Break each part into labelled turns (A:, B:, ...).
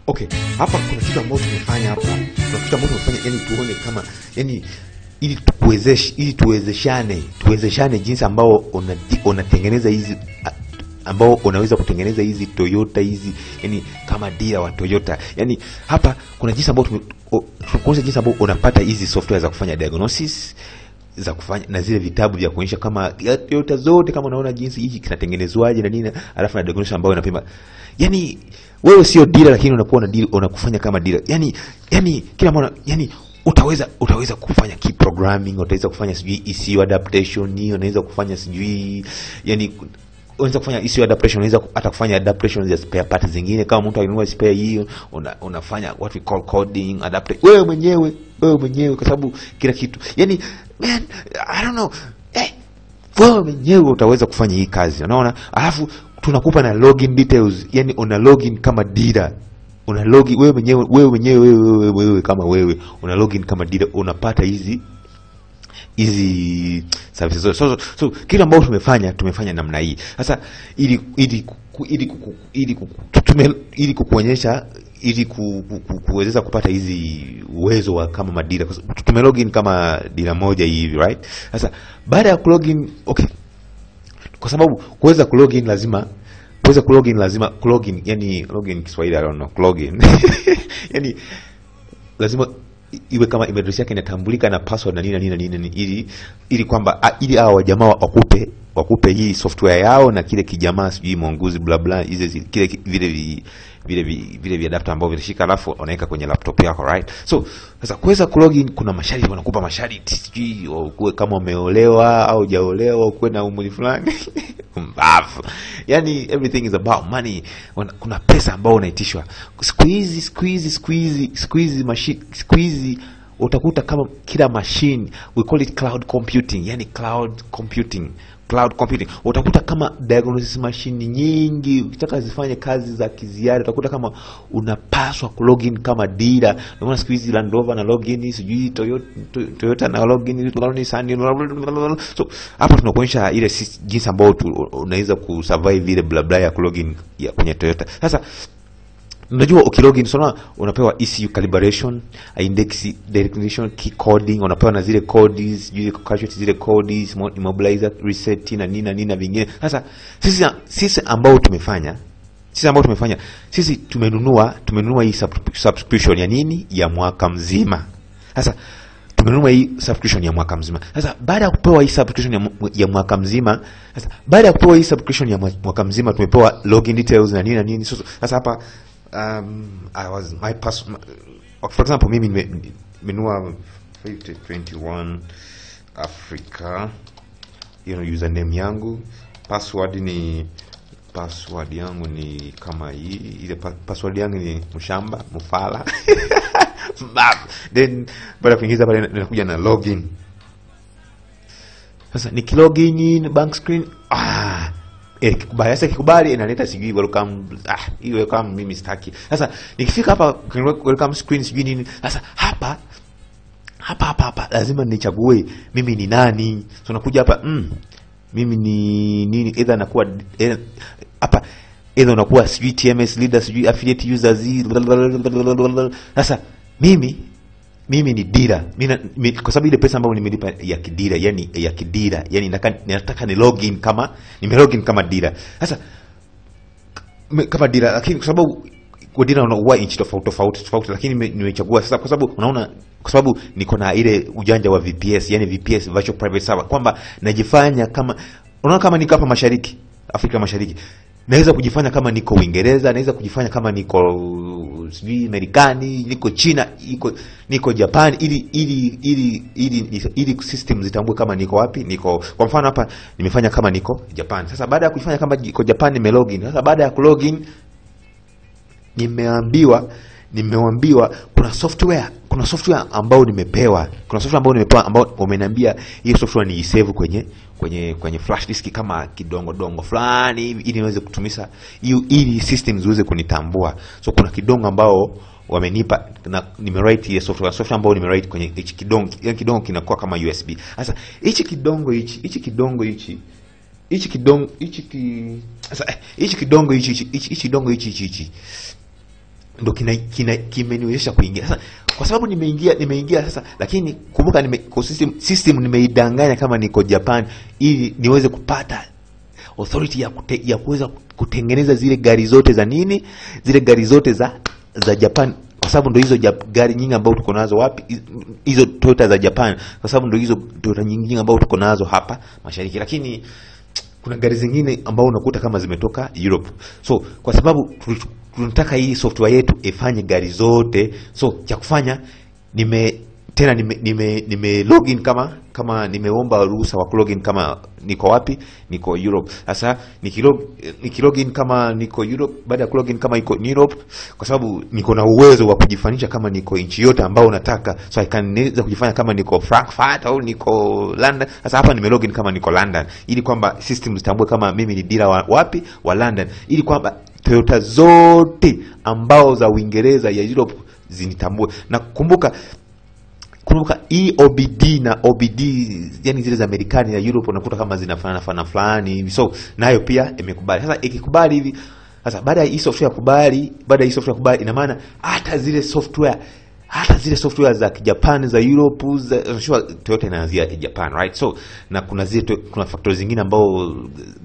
A: Okay, hapa kuna kitu ambacho tumefanya hapa. Kuna kitu ambacho tumefanya yani tuone kama yani ili tuwezeshane jinsi ambao unatengeneza hizi ambao unaweza kutengeneza hizi Toyota hizi, yani kama dealer wa Toyota. Yani hapa kuna jinsi ambao tunakuonyesha jinsi ambao unapata hizi software za kufanya diagnosis, za kufanya na zile vitabu vya kuonyesha kama Toyota zote kama unaona jinsi hiki kinatengenezwaje na nini, alafu na diagnosis ambayo inapima. Yani wewe sio dealer lakini unakuwa na deal, unakufanya kama dealer. Yani kila mara yani utaweza kufanya key programming, utaweza kufanya sijui ECU adaptation, hiyo unaweza kufanya sijui yani unaweza kufanya ECU adaptation, unaweza hata kufanya adaptation za spare parts zingine kama mtu akinunua spare hiyo unafanya what we call coding adaptation wewe mwenyewe kwa sababu kila kitu yani man I don't know wewe mwenyewe utaweza kufanya hii kazi, unaona. Alafu tunakupa na login details, yani una login kama dealer, una login wewe mwenyewe kama wewe una login kama dealer, unapata hizi services. So kila ambao tumefanya namna hii. Sasa ili kukuonyesha ili kuweza kupata hizi uwezo wa kama madira, tumelogin kama dira moja hivi, right? Sasa baada ya kulogin, okay, kwa sababu kuweza kulogin lazima yani login Kiswahili I don't know, login yani lazima iwe kama email address yake inatambulika na password na nini ili kwamba ili hao jamaa wakupe hii software yao na kile kijamaa sijui mongoose bla bla kile vile adapter ambao vilishika, alafu unaweka kwenye laptop yako, right? So sasa kuweza kulogin kuna masharti, wanakupa masharti sijui uwe kama umeolewa au hujaolewa, uwe na umri fulani mbavu. Yani everything is about money. Kuna pesa ambao unaitishwa siku hizi utakuta kama kila machine, we call it cloud computing, yani cloud computing utakuta kama diagnosis machine nyingi, ukitaka zifanye kazi za kiziada utakuta kama unapaswa kulogin kama dealer. Ndio maana siku hizi Land Rover na login, sijui Toyota na login, so hapo tunakuonyesha ile jinsi ambayo unaweza kusurvive ile bla bla ya kulogin kwenye Toyota. Sasa unajua ukilogin sana unapewa ECU calibration, index declaration, key coding, unapewa na zile codes, zile codes, immobilizer, reset na nini vingine. Sasa sisi ambao tumefanya sisi tumenunua hii subscription ya nini, ya mwaka mzima. Sasa tumenunua hii subscription ya mwaka mzima. Sasa baada ya kupewa hii subscription ya mwaka mzima, tumepewa login details na nini. Sasa hapa for example mimi nimenunua 5021 Africa, username yangu, password yangu ni kama hii, ile password yangu ni mshamba mufala then baada kuingiza pale ninakuja na login. Sasa nikilogin in bank screen kikubali inaleta sijui welcome, hii welcome mimi sitaki. Sasa nikifika hapa welcome screen sijui nini, sasa hapa lazima nichague mimi ni nani. So nakuja hapa mimi ni nini, either nakuwa hapa either unakuwa sijui TMS leader, sijui affiliate users. Sasa mimi ni dealer. Mimi kwa sababu ile pesa ambayo nimelipa ya kidira, yani nataka ni login kama nimelogin kama dealer. Sasa kama dealer, lakini kwa sababu kwa dealer unakuwa inchi tofauti, lakini nimechagua sasa kwa sababu unaona, kwa sababu niko na ile ujanja wa VPS, yani VPS, virtual private server, kwamba najifanya kama unaona kama niko hapa mashariki, Afrika Mashariki. Naweza kujifanya kama niko Uingereza, naweza kujifanya kama niko sijui Marekani, niko China, niko Japan, ili system zitambue kama niko wapi. Niko kwa mfano hapa nimefanya kama niko Japan. Sasa baada ya kufanya kama niko Japan nimelogin. Sasa baada ya kulogin nimeambiwa kuna software ambao nimepewa. Ambao wameniambia hiyo software ni save kwenye flash disk kama kidongo fulani ili niweze kutumisa ili systems ziweze kunitambua. So kuna kidongo ambao wamenipa na nimewrite hiyo software ambao nimewrite kwenye hichi kidongo. Hiyo kidongo kinakuwa kama USB. Sasa hichi kidongo ndo kimeniwezesha kuingia. Sasa kwa sababu nimeingia sasa, lakini kumbuka system nimeidanganya kama niko Japan ili niweze kupata authority ya kuweza kutengeneza zile gari zote za nini, zile gari zote za Japan, kwa sababu ndo hizo gari nyingi ambazo tuko nazo wapi, hizo Toyota za Japan, kwa sababu ndo hizo Toyota nyingi ambazo tuko nazo hapa mashariki. Lakini kuna gari zingine ambao unakuta kama zimetoka Europe. So kwa sababu tunataka hii software yetu ifanye gari zote, so cha kufanya nime login kama nimeomba ruhusa wa login kama niko wapi, niko Europe. Sasa nikilogin kama niko Europe, baada ya login kama iko Europe, kwa sababu niko na uwezo wa kujifanisha kama niko nchi yote ambao nataka, so I can naweza kujifanya kama niko Frankfurt au niko London. Sasa hapa nimelogin kama niko London, ili kwamba system zitambue kama mimi ni dealer wapi wa London, ili kwamba Toyota zote ambao za Uingereza ya Europe zinitambue. Na kumbuka hii OBD na OBD, yani zile za Amerikani na Europe unakuta kama zinafanana fulani hivi, so nayo pia imekubali. Sasa ikikubali hivi, sasa baada ya hii software kubali, ina maana hata zile software za Japan za Europe sure Toyota inaanzia Japan, right? So na kuna factories zingine ambao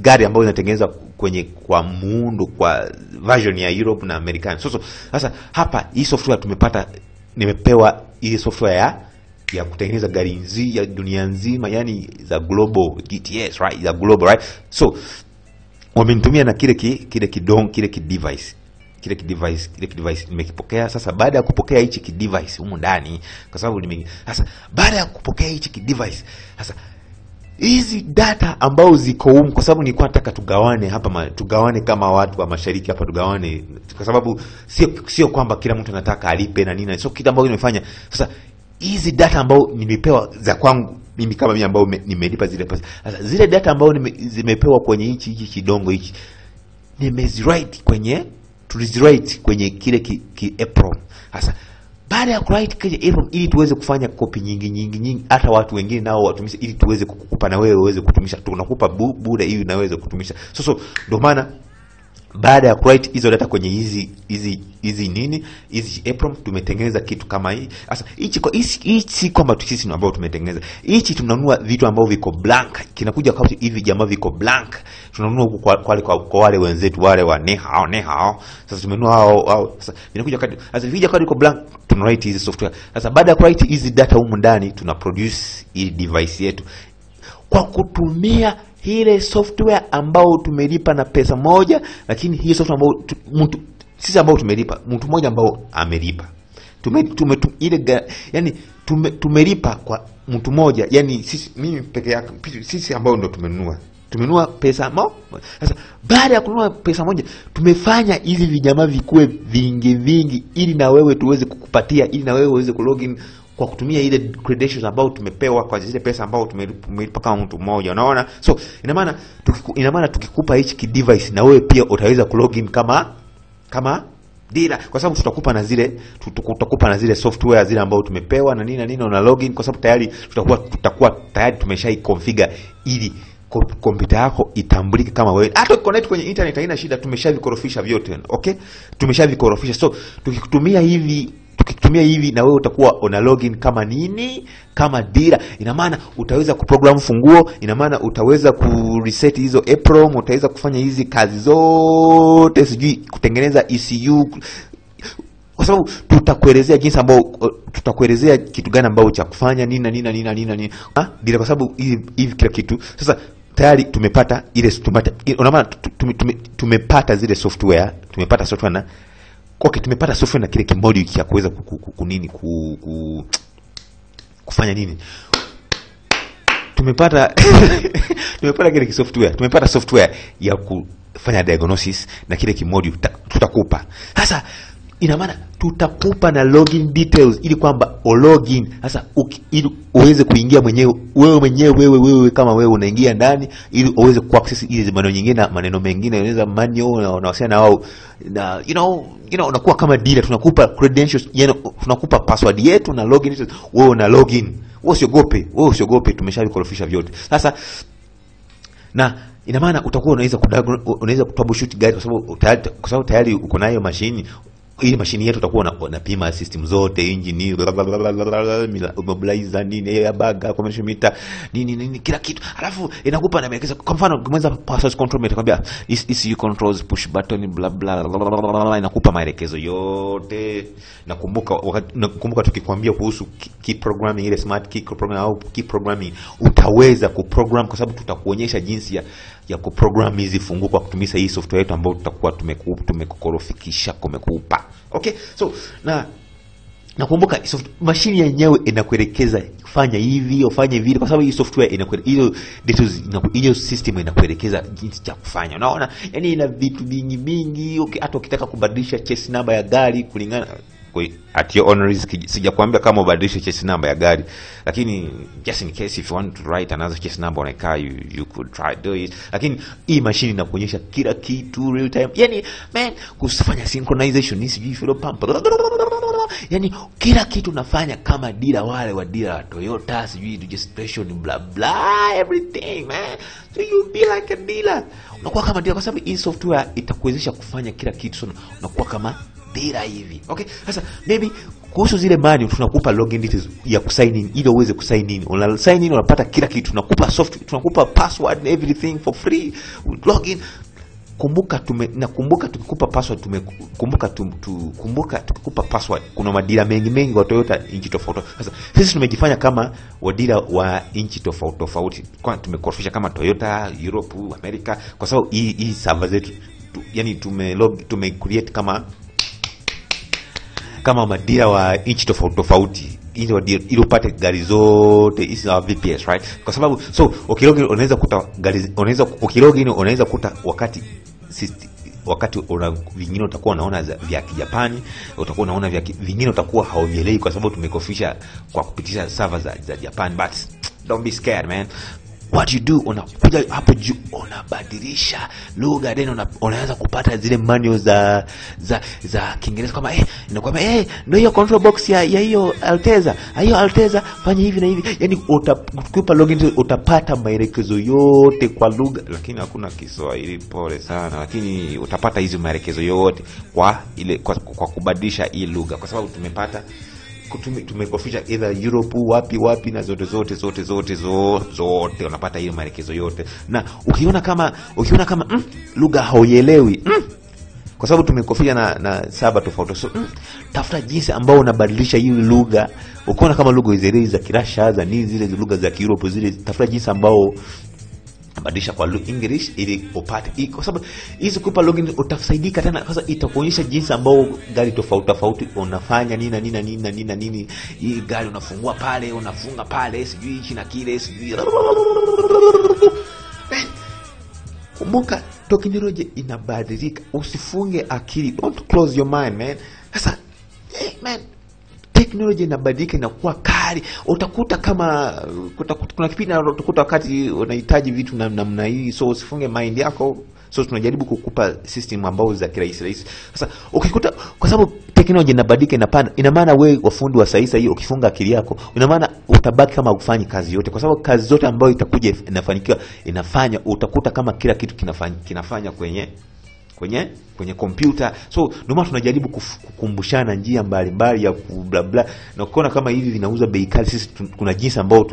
A: gari ambao zinatengenezwa kwa muundo kwa version ya Europe na American. Sasa hapa hii software nimepewa hii software ya kutengeneza gari ya dunia nzima, yani za global GTS, right? Za global, right? So wamenitumia na kile device nimekipokea. Sasa baada ya kupokea hichi device humu ndani, kwa sababu sasa baada ya kupokea hichi device, sasa hizi data ambao ziko humu, kwa sababu nilikuwa nataka tugawane kama watu wa mashariki hapa, tugawane, kwa sababu sio kwamba kila mtu anataka alipe na nini. So kitu ambacho nimefanya sasa, hizi data ambao nimepewa za kwangu mimi kama mimi ambao nimelipa zile pesa, sasa zile data ambao zimepewa kwenye hichi kidongo hichi tulizwrite kwenye kile EPROM. Sasa baada ya kuwrite kwenye EPROM, ili tuweze kufanya copy nyingi hata watu wengine nao watumisha, ili tuweze kukupa na wewe uweze kutumisha, tunakupa bure ili na wewe kutumisha. So ndio maana baada ya kuwrite hizo data kwenye hizi EPROM, tumetengeneza kitu kama hii. Sasa hichi kwamba sisi ambao tumetengeneza hichi, tunanunua vitu ambao viko blank, kinakuja kwa hivi jamaa viko blank, tunanunua huko kwa wale wenzetu wale wa nehao. Sasa tumenunua hao, sasa inakuja sasa vija kwa iko blank, tuna write hizi software. Sasa baada ya write hizi data humu ndani, tuna produce hii device yetu kwa kutumia ile software ambao tumelipa na pesa moja. Lakini hii software ambao sisi ambao tumelipa, mtu mmoja ambao amelipa, tumelipa kwa mtu mmoja, yani mimi peke yake, sisi ambao ndo tumenunua pesa moja. Sasa baada ya kununua pesa moja, tumefanya hizi vijamaa vikue vingi, ili na wewe tuweze kukupatia, ili na wewe uweze kulogin kwa kutumia ile credentials ambao tumepewa kwa zile pesa ambao tumelipa kama mtu mmoja, unaona? So ina maana tukikupa hichi device, na wewe pia utaweza kulogin kama dealer, kwa sababu tutakupa na zile software zile ambao tumepewa na nini una login, kwa sababu tayari tutakuwa tayari tumeshai configure ili kompyuta yako itambulike kama wewe. Hata connect kwenye internet haina shida, tumeshavikorofisha vyote, okay? Tumeshavikorofisha. So tukitumia hivi na wewe utakuwa una login kama nini, kama dealer. Ina maana utaweza kuprogram funguo, ina maana utaweza kureset hizo EPROM, utaweza kufanya hizi kazi zote, sijui kutengeneza ECU, kwa sababu tutakuelezea jinsi ambao tutakuelezea kitu gani ambao cha kufanya nini bila, kwa sababu hivi kila kitu. Sasa tayari tumepata ile tumepata zile software, tumepata software na tumepata software na kile kimodule cha kuweza kufanya nini. Tumepata kile software, tumepata software ya kufanya diagnosis na kile kimodule tutakupa. Sasa ina maana tutakupa na login details, ili kwamba login sasa ili uweze kuingia wewe kama wewe unaingia ndani, ili uweze kuaccess ile maneno mengine unaweza manual na unawasiliana na wao, na unakuwa kama dealer. Tunakupa credentials, tunakupa password yetu na login details, wewe una login. Wewe usiogope, tumeshavikorofisha vyote. Sasa na ina maana utakuwa unaweza troubleshoot guide, kwa sababu tayari uko nayo machine. hii mashine yetu utakuwa unapima system zote, engine, mobilizer, nini, airbag, compression meter, nini kila kitu. Alafu inakupa na maelekezo. Kwa mfano kwanza process control meter kwambia ECU controls, push button, bla bla bla, inakupa maelekezo yote. Nakumbuka tukikwambia kuhusu key programming, ile smart key programming au key programming, utaweza kuprogram kwa sababu tutakuonyesha jinsi ya kuprogram hizi funguo kwa kutumia hii software yetu ambayo tutakuwa tumekukorofikisha kumekupa. Okay, so nakumbuka mashine yenyewe inakuelekeza fanya hivi ufanye vile, kwa sababu hii software hiyo system inakuelekeza jinsi cha kufanya. Unaona, yani ina vitu vingi. Okay, hata ukitaka kubadilisha chassis number ya gari kulingana at your own risk, sijakwambia kama ubadilishe chassis number ya gari, lakini just in case if you want to write another chassis number on a car, you could try do it. Lakini hii machine inakuonyesha kila kitu real time. Yani man, kufanya synchronization ni sijui fuel pump, yani kila kitu nafanya kama dealer wale wa dealer wa Toyota, sijui registration blah blah everything man. So you be like a dealer, unakuwa kama dealer kwa sababu hii software itakuwezesha kufanya kila kitu. So unakuwa kama dealer hivi. Okay, sasa maybe kuhusu zile manual tunakupa login details ya kusign in ili uweze kusign in. Una sign in unapata kila kitu, tunakupa software, tunakupa password and everything for free. Login. Kumbuka tukikupa password, kumbuka tukikupa password kuna madila mengi wa Toyota inchi tofauti. Sasa sisi tumejifanya kama wadila wa inchi tofauti. Kwa tumekorofisha kama Toyota, Europe, America, kwa sababu hii server zetu yani tumecreate kama madila wa inchi tofauti ili upate gari zote hizi za VPS, right? Kwa sababu so ukilogin unaweza kuta gari, unaweza kuta wakati una vingine utakuwa unaona vya Kijapani, utakuwa unaona vya vingine utakuwa hauvielewi kwa sababu tumekofisha kwa kupitisha server za Japan. But don't be scared man. What you do, unakuja hapo juu unabadilisha lugha, then unaanza kupata zile manuals za Kiingereza kama inakwambia ndio hiyo control box ya hiyo Alteza fanya hivi na hivi. Yani utakupa login utapata maelekezo yote kwa lugha, lakini hakuna Kiswahili, pole sana, lakini utapata hizo maelekezo yote kwa kubadilisha hii lugha kwa sababu tumekofisha either Europe wapi na zote unapata hiyo maelekezo yote. Na ukiona kama lugha hauielewi kwa sababu tumekofisha na saba tofauti, so tafuta jinsi ambao unabadilisha hii lugha. Ukiona kama lugha zile za Kirasha za nini, zile lugha za Europe zile, tafuta jinsi ambao badilisha kwa English ili upate kwa sababu hizo kupa login utafaidika tena. Sasa itakuonyesha jinsi ambao gari tofauti unafanya nini. Hii gari unafungua pale, unafunga pale, sijui hichi na kile, sijui. Kumbuka teknolojia inabadilika, usifunge akili, don't close your mind man. Sasa man, teknolojia inabadilika na kuwa kali. Utakuta kama kuna kipindi utakuta wakati unahitaji vitu namna hii, so usifunge mind yako. So tunajaribu kukupa system ambao za kirahisi. Sasa ukikuta kwa sababu teknolojia inabadilika inapanda, ina maana wewe wafundi wa sasa hiyo ukifunga akili yako, ina maana utabaki kama ufanyi kazi yote, kwa sababu kazi zote ambayo itakuja inafanikiwa inafanya, utakuta kama kila kitu kinafanya kwenye computer. So ndio maana tunajaribu kukumbushana njia mbalimbali ya bla bla, na ukiona kama hivi vinauza bei kali, sisi kuna jinsi ambao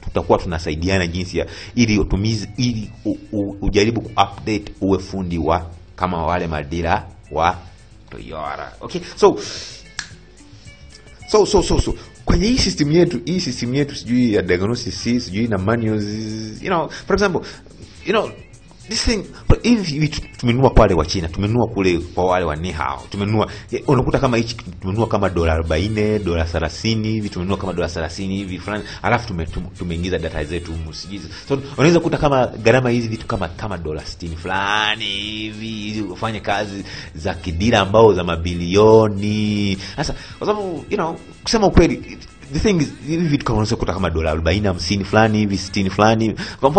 A: tutakuwa tunasaidiana jinsi ya ili utumizi, ili ujaribu kuupdate uwe fundi wa kama wale madira wa Toyota. Okay, so kwenye hii system yetu sijui ya diagnosis, sijui na manuals, for example, this thing, if tumenunua kwa wale wa China, tumenunua kule kwa wale wa Nihao, tumenunua, unakuta kama hichi tumenunua kama $40, $30 hivi, tumenunua kama $30 hivi fulani, alafu tumeingiza data zetu msijizi. So unaweza kukuta kama gharama hizi vitu kama $60 fulani hivi ufanye kazi za kidira ambao za mabilioni. Sasa kwa sababu kusema ukweli, the thing is hivi vitu kama unaweza kukuta kama $40, $50 fulani hivi, $60 fulani. Kwa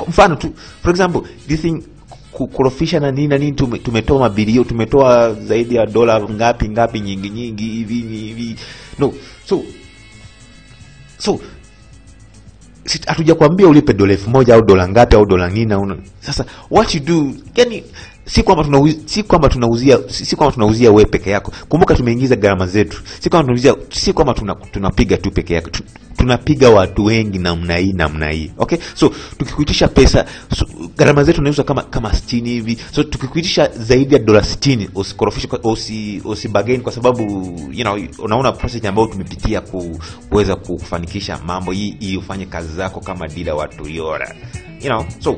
A: mfano tu, for example, this thing kukorofisha na nini tumetoa mabilioni, tumetoa zaidi ya dola ngapi nyingi hivi. No, so hatujakwambia ulipe $1,000 au dola ngapi au dola nini. Sasa what you do, yani si kwamba tunauzia wewe peke yako. Kumbuka tumeingiza gharama zetu. Si kwamba tunapiga tu peke yako. Tunapiga watu wengi namna hii. Okay? So tukikuitisha pesa, gharama zetu tunauza kama 60 hivi. So tukikuitisha zaidi ya $60, usikorofishe, usibagain, kwa sababu unaona process ambayo tumepitia kuweza kufanikisha mambo hii ufanye kazi zako kama dealer wa Toyota. So